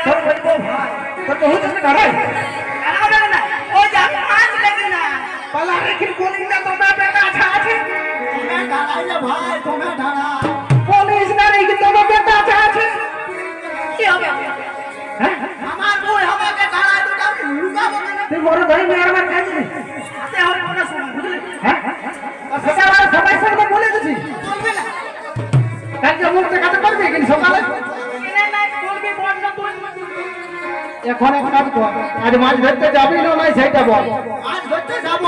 তোর বলবো ভাই তোর বহুত আছে ধরাই পালা রেখে কোলিং না তোমার বেটা আছে তুমি ঢালাই ভাই তুমি ঢালা পুলিশ না রেখে তোমার বেটা আছে কি হবে হ্যাঁ আমার বই আমাকে ঢালাই দুটা লুকাবো না তুই বড় ভাই মেয়ের আমার কাজ নেই আতে হবে কোন শুন বুঝলি হ্যাঁ সেটা আমার সবাই সামনে বলে দিছি বলবি না কালকে মুখে কথা করবি কিন্তু সকালে এখন এক কাজ কর আজ মাছ ধরতে যাবি না নাই সেটা বল মাছ ধরতে যাব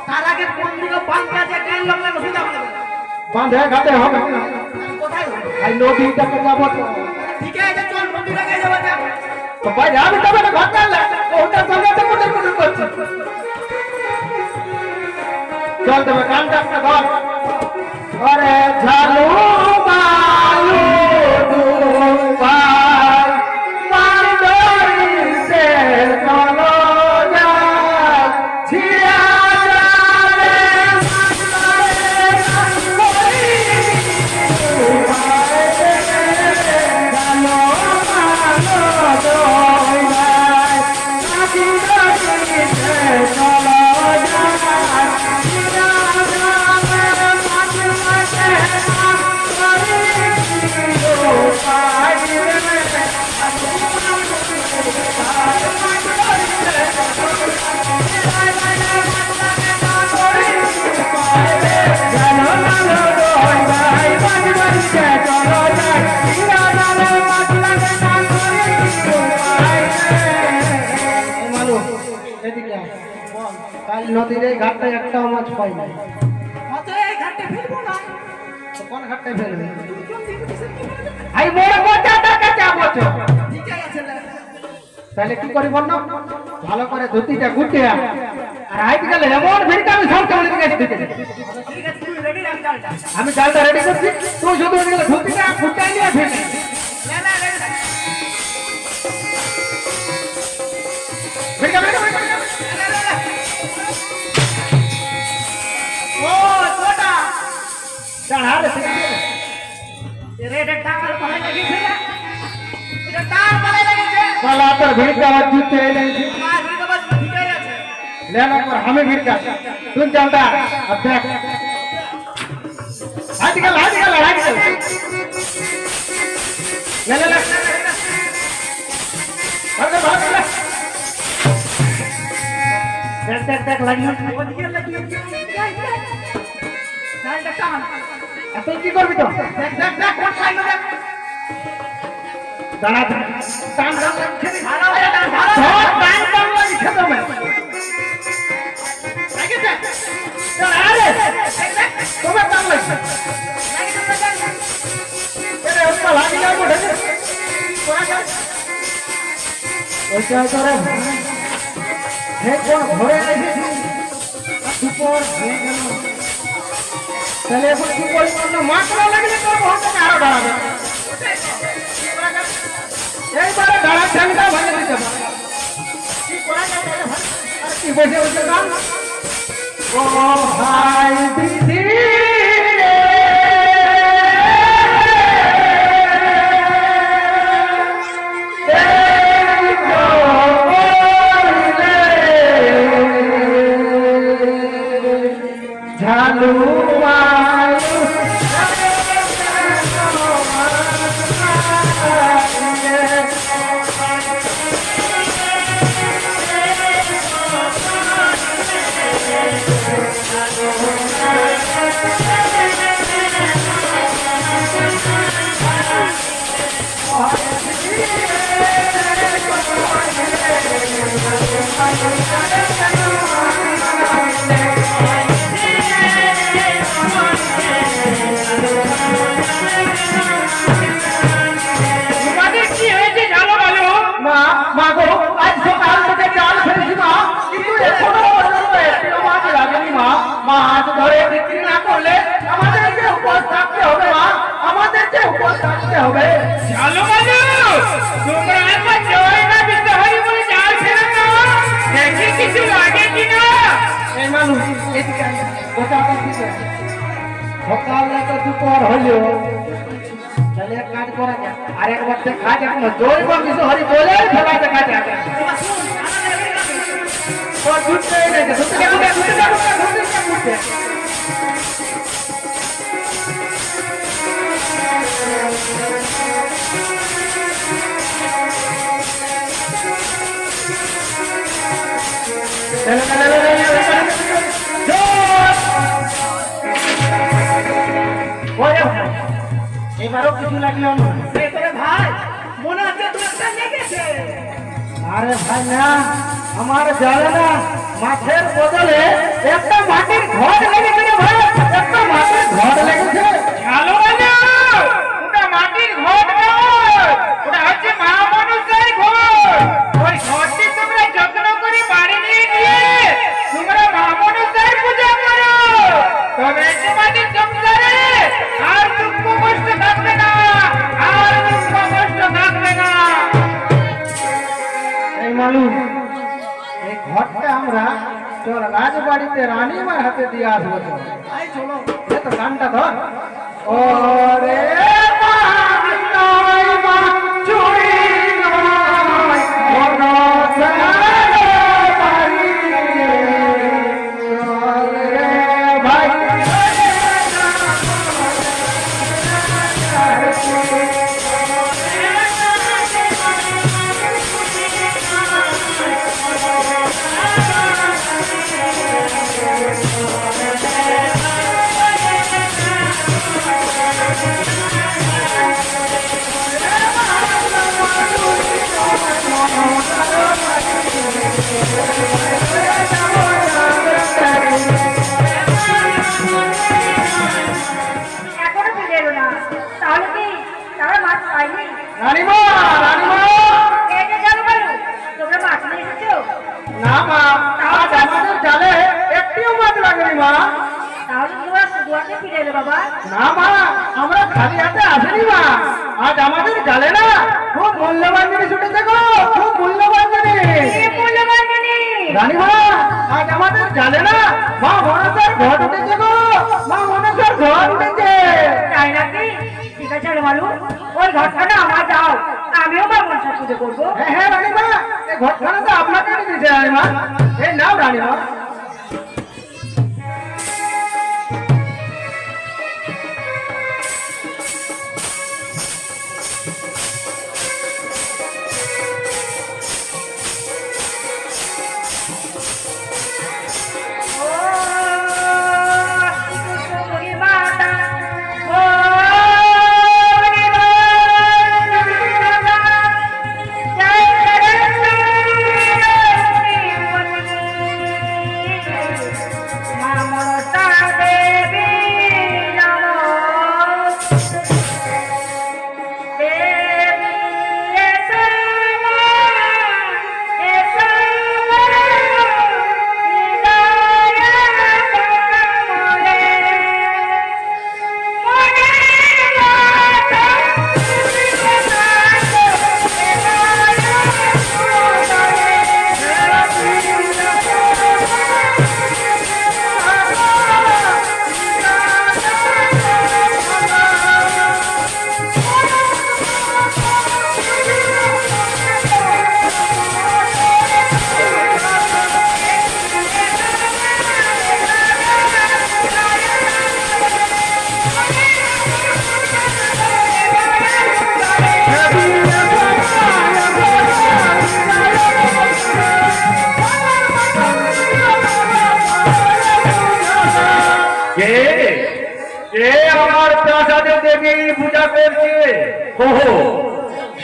তার আগে কোন দিকে বাঁধ আছে কেন লাগলে বসে যাব বাঁধে ঘাটে হবে কোথায় এই নদীটাকে যাব ঠিক আছে চল নদীটাকে যাব যা তো ভাই আমি তবে না ঘাটে লাগে ওটা সঙ্গে তো মোটর মোটর করছে চল তবে কানটা একটা ধর আরে ঝালু বালু দুবা নদীর এই ঘাটটা একটাও মাছ পাই না এই ঘাটে ফেলবো না কোন ঘাটে ফেলবে আই বড় কথা টাকা যাবো ঠিক আছে তাহলে কি করি বল না ভালো করে ধুতিটা গুটিয়া আর আইতে গেলে এমন ভিড়টা আমি সব চলে গেছি ঠিক আছে তুই রেডি রাখ জালটা আমি জালটা রেডি করছি তুই শুধু গেলে ধুতিটা গুটাই নিয়ে ফেল না না রেডি ভিড় ভিড় चढ़ा रे टांगल पड़े लगी छे এটা টার পড়ে लगी छे साला तर भीड़ का आवाज जुते ले छे मार भीड़ का आवाज ठीक है छे लेना पर हमें भीड़ का सुन चलता अब देख हट गया ले भाग देख लगी चल देखता এত কি করবি তো দেখ কোন সাইড দেখ দাঁড়া টান খেতে ভালো হয়ে টান ভালো টান লাগি খেতে মে লাগিছে আরে তুমি টান লাগছে লাগিছে এরে ওটা লাগি যাও বড় তোরা যা ওইটা করে হে কোন ঘরে এসেছি সুপার হয়ে গেল তাহলে এখন কি করব না মাকড়া লাগলে তোর বহুত আরো দাঁড়াবে এইবারে দাঁড়া ঠ্যাংটা ভাঙে দিতে কি করা যায় আর কি বসে বসে গান ও ভাই দিদি ঝালু মাছ ধরে বিক্রি না করলে আমাদেরকে উপোস থাকতে হবে মা আমাদেরকে উপোস থাকতে হবে চলো মানুষ তোমরা একবার জয় না দিতে হরি বলে জাল ছেড়ে দাও দেখি কিছু লাগে কিনা এই মানুষ এদিকে গোটা দিতে সকালে তো দুপুর হলো তাহলে এক কাজ করা যায় আরেকবার দেখা যাক না জৈব কিছু হরি বলে খেলা দেখা যাক ও দুধে নেই দুধে এবারও কিছু লাগলো না ভাই মনে হচ্ছে তোমার লেগেছে আরে ভাই না আমার জানে না মাছের বদলে একটা মাটির ঘর লেগেছে রে ভাই একটা মাটির ঘর লেগেছে ভালো না ওটা মাটির ঘর নয় ওটা হচ্ছে মা মানুষের ঘর ওই ঘরটি তোমরা যত্ন করে বাড়ি নিয়ে গিয়ে তোমরা মা মানুষের পূজা করো তবে তোমাদের সংসারে আর দুঃখ কষ্ট থাকবে না আর দুঃখ কষ্ট থাকবে না এই মালুম এই ঘরটা আমরা চল রাজবাড়িতে রানীমার হাতে দিয়ে আসবো চলো এ তো গানটা ধর ওরে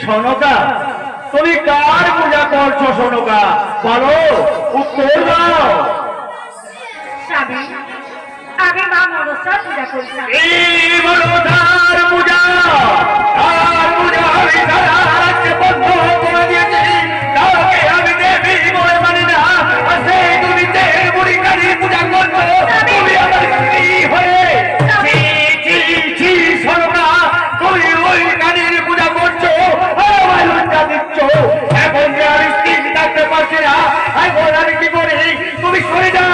সনকা তুমি কার পূজা করছো সনকা বলো উত্তর দাও স্বামী আমি মা মনসার পূজা করছি এই মনসার পূজা আর পূজা আমি সারা রাজ্যে বন্ধ করে দিয়েছি কাউকে আমি দেবী বলে মানি না আর সেই তুমি দেব বুড়ি কালী পূজা করছো তুমি আমার স্ত্রী হয়ে সনকা তুমি ওই কালীর পূজা করছো আমার লজ্জা দিচ্ছ এখন যে আমি স্ত্রী থাকতে পারছি না এখন আমি কি করি তুমি সরে যাও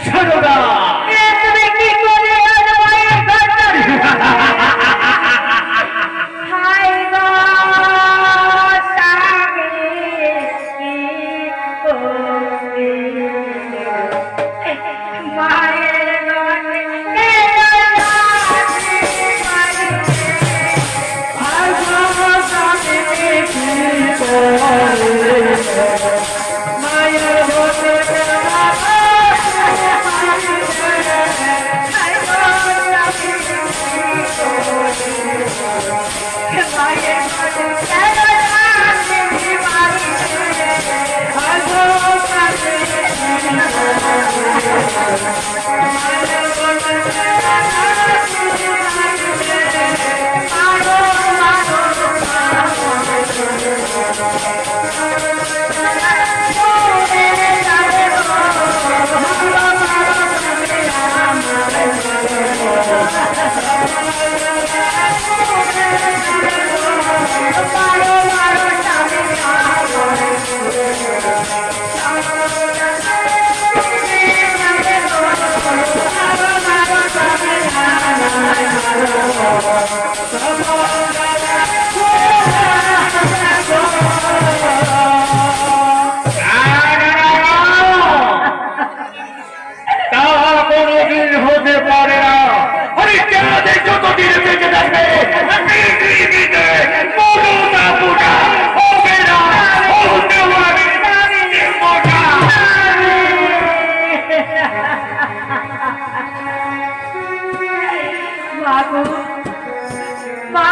সারদা তুমি কি করে আর মায়ের ঘর হাই গো স্বামী কি করবে মায়ের ঘরে তা কোনোদিন হতে পারে না। আরে কেনাদের যতদিন বেঁচে থাকবে পৃথিবীতে মমতা পূজা হবে না, হতে পারে না মমতা। বাবু মা